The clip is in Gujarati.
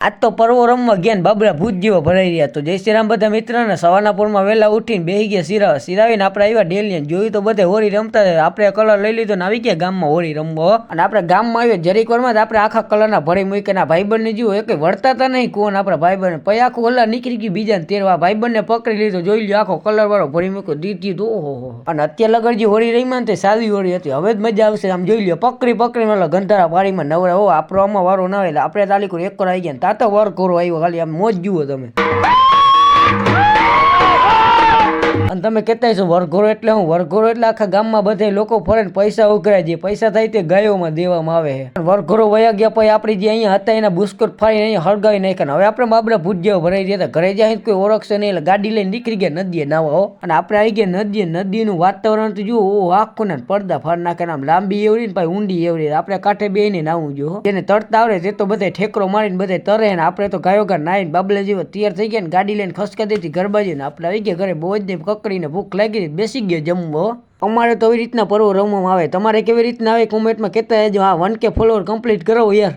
આજ તો પર્વો રમવા ગયા ને બાબરા ભૂત જેવો ભરાઈ રહ્યા. તો જય શ્રી રામ બધા મિત્રોને. સવારના પોરમાં વહેલા ઉઠીને બેસી ગયા સિરાવીને આપણે આવ્યા ડેલિયન. જોયું તો બધે હોળી રમતા. આપણે કલર લઈ લીધો ને આવી ગયા ગામમાં હોળી રમવા. અને આપણે ગામમાં આવ્યા જરીક વારમાં જ આપણે આખા કલરના ભરી મૂકીને ભાઈબંધને જીવો એક વળતા હતા નહીં કોણ આપણા ભાઈબંધ. પછી આખું હલ્લા નીકળી ગયું બીજાને તેરવા. ભાઈબંધને પકડી લીધો. જોઈ લ્યો આખો કલર વાળો ભરી મૂક્યો દીધી તો ઓહો. અને અત્યારે લગર જે હોળી રહીમાં તે સાદી હોળી હતી. હવે જ મજા આવશે. આમ જોઈ લ્યો પકડીને ઓલા ગંધારા પાણીમાં નવરા. હો આપણો આમાં વારો ના હોય. આપણે તાલીકો એક કર આવી ગયા. તો વર્ક કરો આવ્યો ખાલી આમ મોજ જુઓ તમે. અને તમે કહેતા છો વરઘોરો એટલે હું? વરઘોરો એટલે આખા ગામમાં બધા લોકો ફરે ને પૈસા ઉઘરાય. જે પૈસા થાય તે ગાયોમાં દેવામાં આવે છે. વરઘોરો વયા ગયા પછી આપણી જે અહીંયા હતા એના બુસ્કોટ ફાડીને અહીંયા હળગાવી નાખ્યા. હવે આપણે બાબરા ભૂત જેવો ભરાઈ ગયા હતા. ઘરે જાય કોઈ ઓળખશે નહીં એટલે ગાડી લઈને નીકળી ગયા નદીએ નાવા. હો અને આપણે આવી ગયા નદીએ. નદીનું વાતાવરણ તો જુઓ આખું ને પડદા ફાડ નાખે. આમ લાંબી એવડી ને પછી ઊંડી એવડી. આપણે કાંઠે બેહીને નાવું જો. જેને તરતા આવડે તે તો બધા ઠેકરો મારીને બધા તરે ને આપણે તો ગાયો ગા નાઈને બાબલા જેવો તૈયાર થઈ ગયા ને ગાડી લઈને ખસકા દેતી ઘર બાજુ ને આપણે આવી ગયા ઘરે. બહુ જ કકડીને ભૂખ લાગી બેસી ગયો જમવો. અમારે તો એવી રીતના પર્વ રમવામાં આવે. તમારે કેવી રીતના આવે કોમેન્ટમાં કહેતા રહેજો. હા 1K ફોલોવર કમ્પ્લીટ કરો યાર.